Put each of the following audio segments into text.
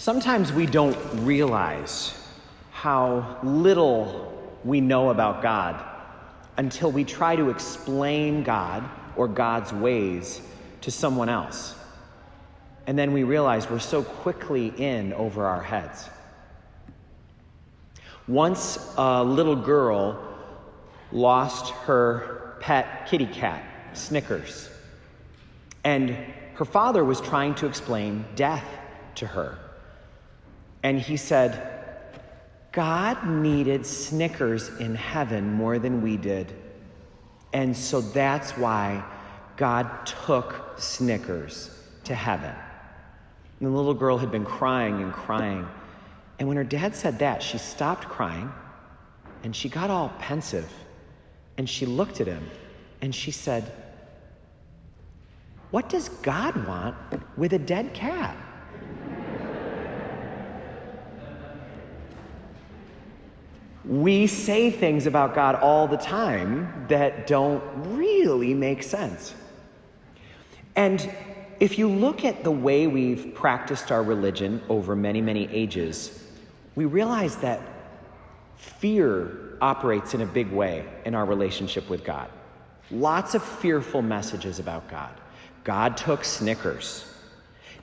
Sometimes we don't realize how little we know about God until we try to explain God or God's ways to someone else. And then we realize we're so quickly in over our heads. Once a little girl lost her pet kitty cat, Snickers, and her father was trying to explain death to her. And he said, God needed Snickers in heaven more than we did. And so that's why God took Snickers to heaven. And the little girl had been crying and crying. And when her dad said that, she stopped crying and she got all pensive. And she looked at him and she said, what does God want with a dead cat? We say things about God all the time that don't really make sense. And if you look at the way we've practiced our religion over many, many ages, we realize that fear operates in a big way in our relationship with God. Lots of fearful messages about God. God took Snickers.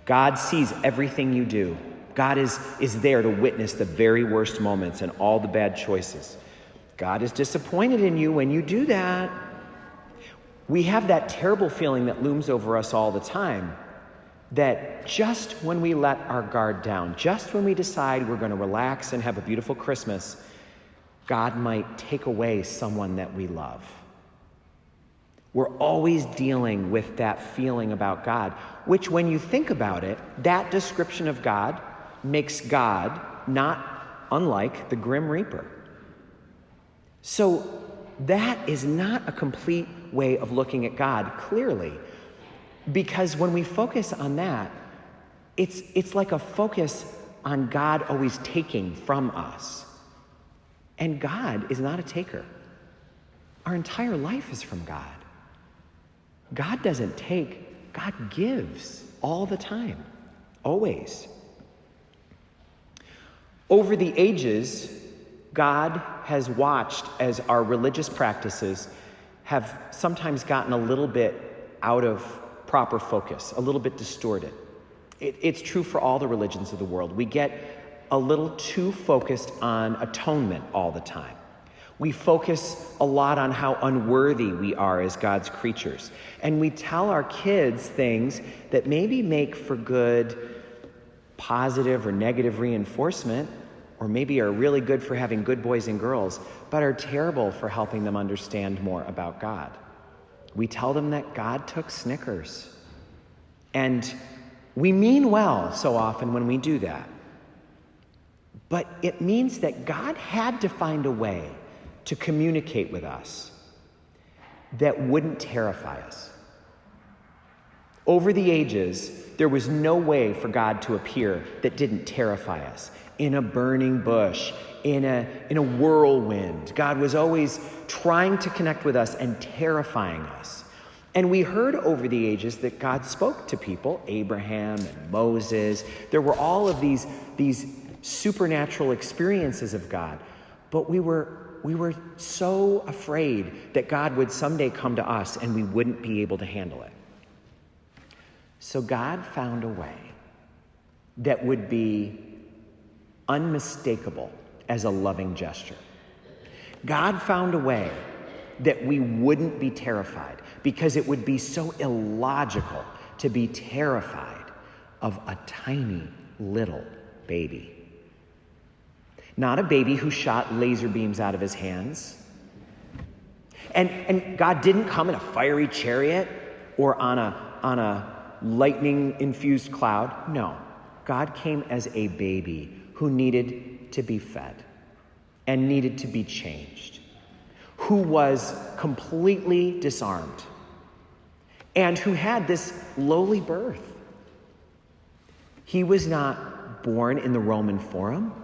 God sees everything you do. God is there to witness the very worst moments and all the bad choices. God is disappointed in you when you do that. We have that terrible feeling that looms over us all the time, that just when we let our guard down, just when we decide we're going to relax and have a beautiful Christmas, God might take away someone that we love. We're always dealing with that feeling about God, which when you think about it, that description of God makes God not unlike the Grim Reaper. So that is not a complete way of looking at God, clearly, because when we focus on that, it's like a focus on God always taking from us. And God is not a taker. Our entire life is from God. God doesn't take, God gives all the time, always. Over the ages, God has watched as our religious practices have sometimes gotten a little bit out of proper focus, a little bit distorted. It's true for all the religions of the world. We get a little too focused on atonement all the time. We focus a lot on how unworthy we are as God's creatures. And we tell our kids things that maybe make for good positive or negative reinforcement, or maybe are really good for having good boys and girls, but are terrible for helping them understand more about God. We tell them that God took Snickers. And we mean well so often when we do that. But it means that God had to find a way to communicate with us that wouldn't terrify us. Over the ages, there was no way for God to appear that didn't terrify us. In a burning bush, in a whirlwind. God was always trying to connect with us and terrifying us. And we heard over the ages that God spoke to people, Abraham and Moses. There were all of these supernatural experiences of God. But we were so afraid that God would someday come to us and we wouldn't be able to handle it. So God found a way that would be unmistakable as a loving gesture. God found a way that we wouldn't be terrified, because it would be so illogical to be terrified of a tiny little baby. Not a baby who shot laser beams out of his hands. And God didn't come in a fiery chariot or on a lightning-infused cloud. No, God came as a baby who needed to be fed and needed to be changed, who was completely disarmed, and who had this lowly birth. He was not born in the Roman Forum.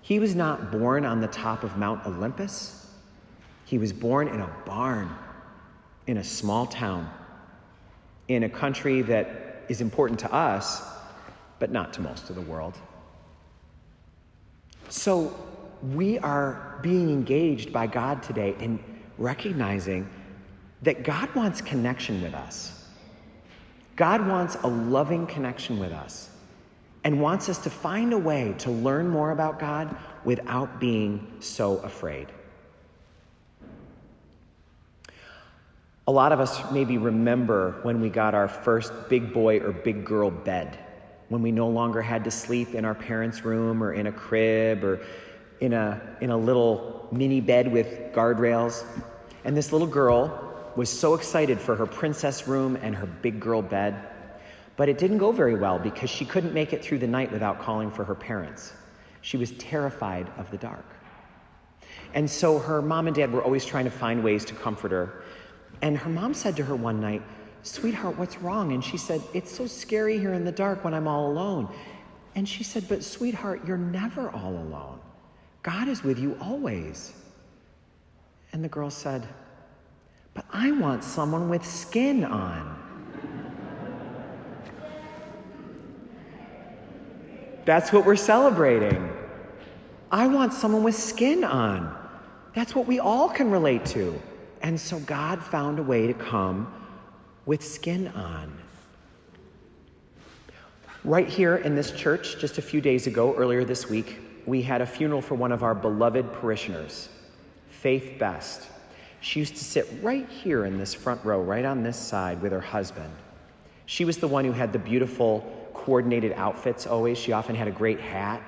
He was not born on the top of Mount Olympus. He was born in a barn, in a small town, in a country that is important to us, but not to most of the world. So we are being engaged by God today in recognizing that God wants connection with us. God wants a loving connection with us and wants us to find a way to learn more about God without being so afraid. A lot of us maybe remember when we got our first big boy or big girl bed, when we no longer had to sleep in our parents' room or in a crib or in a little mini bed with guardrails. And this little girl was so excited for her princess room and her big girl bed, but it didn't go very well because she couldn't make it through the night without calling for her parents. She was terrified of the dark. And so her mom and dad were always trying to find ways to comfort her. And her mom said to her one night, "Sweetheart, what's wrong?" And she said, "It's so scary here in the dark when I'm all alone." And she said, "But sweetheart, you're never all alone. God is with you always." And the girl said, "But I want someone with skin on." That's what we're celebrating. I want someone with skin on. That's what we all can relate to. And so God found a way to come with skin on. Right here in this church, just a few days ago, earlier this week, we had a funeral for one of our beloved parishioners, Faith Best. She used to sit right here in this front row, right on this side with her husband. She was the one who had the beautiful coordinated outfits always. She often had a great hat.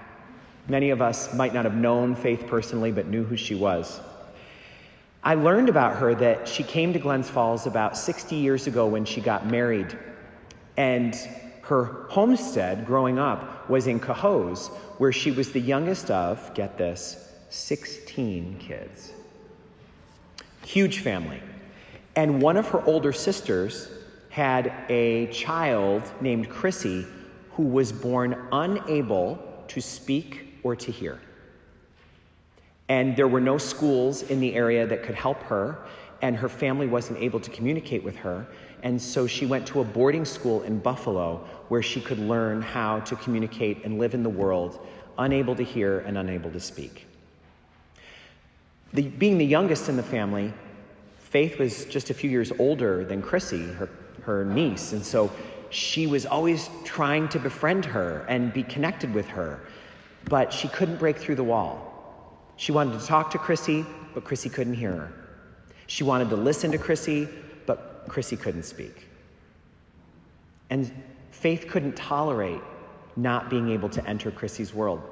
Many of us might not have known Faith personally, but knew who she was. I learned about her that she came to Glens Falls about 60 years ago when she got married. And her homestead growing up was in Cohoes, where she was the youngest of, get this, 16 kids. Huge family. And one of her older sisters had a child named Chrissy who was born unable to speak or to hear. And there were no schools in the area that could help her, and her family wasn't able to communicate with her. And so she went to a boarding school in Buffalo where she could learn how to communicate and live in the world, unable to hear and unable to speak. Being the youngest in the family, Faith was just a few years older than Chrissy, her niece, and so she was always trying to befriend her and be connected with her, but she couldn't break through the wall. She wanted to talk to Chrissy, but Chrissy couldn't hear her. She wanted to listen to Chrissy, but Chrissy couldn't speak. And Faith couldn't tolerate not being able to enter Chrissy's world.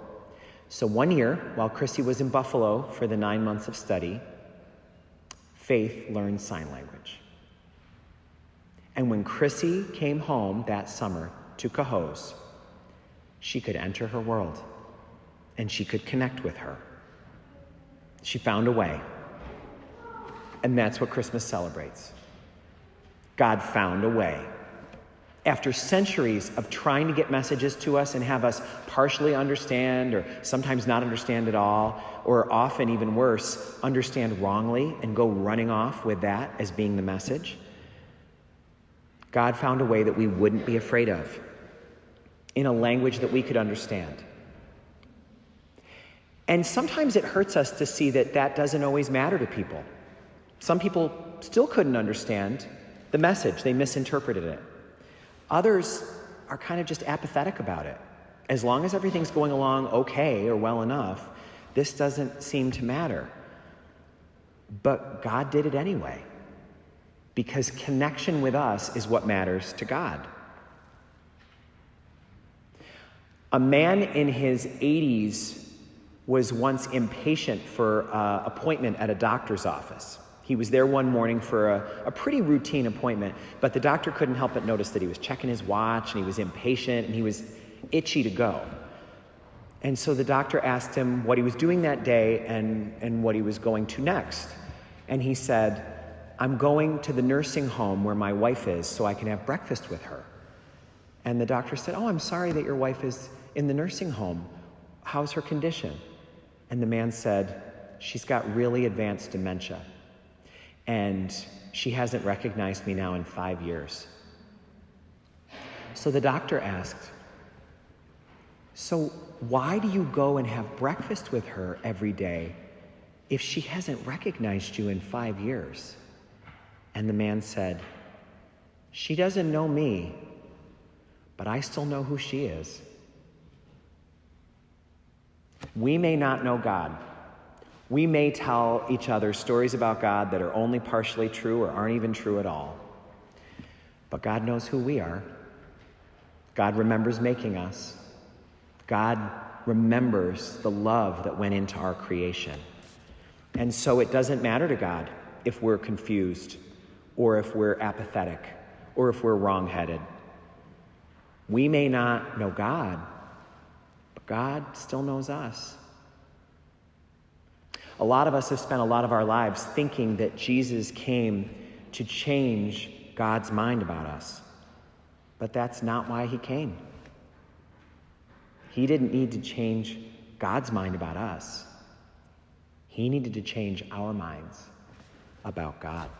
So one year, while Chrissy was in Buffalo for the 9 months of study, Faith learned sign language. And when Chrissy came home that summer to Cohoes, she could enter her world and she could connect with her. She found a way. And that's what Christmas celebrates. God found a way. After centuries of trying to get messages to us and have us partially understand or sometimes not understand at all, or often even worse, understand wrongly and go running off with that as being the message, God found a way that we wouldn't be afraid of, in a language that we could understand. And sometimes it hurts us to see that that doesn't always matter to people. Some people still couldn't understand the message. They misinterpreted it. Others are kind of just apathetic about it. As long as everything's going along okay or well enough, this doesn't seem to matter. But God did it anyway, because connection with us is what matters to God. A man in his 80s was once impatient for an appointment at a doctor's office. He was there one morning for a pretty routine appointment, but the doctor couldn't help but notice that he was checking his watch and he was impatient and he was itchy to go. And so the doctor asked him what he was doing that day and what he was going to next. And he said, "I'm going to the nursing home where my wife is so I can have breakfast with her." And the doctor said, "Oh, I'm sorry that your wife is in the nursing home. How's her condition?" And the man said, "She's got really advanced dementia, and she hasn't recognized me now in 5 years." So the doctor asked, So why do you go and have breakfast with her every day if she hasn't recognized you in 5 years? And the man said, she doesn't know me, but I still know who she is. We may not know God. We may tell each other stories about God that are only partially true or aren't even true at all. But God knows who we are. God remembers making us. God remembers the love that went into our creation. And so it doesn't matter to God if we're confused or if we're apathetic or if we're wrong-headed. We may not know God, but God still knows us. A lot of us have spent a lot of our lives thinking that Jesus came to change God's mind about us. But that's not why he came. He didn't need to change God's mind about us. He needed to change our minds about God.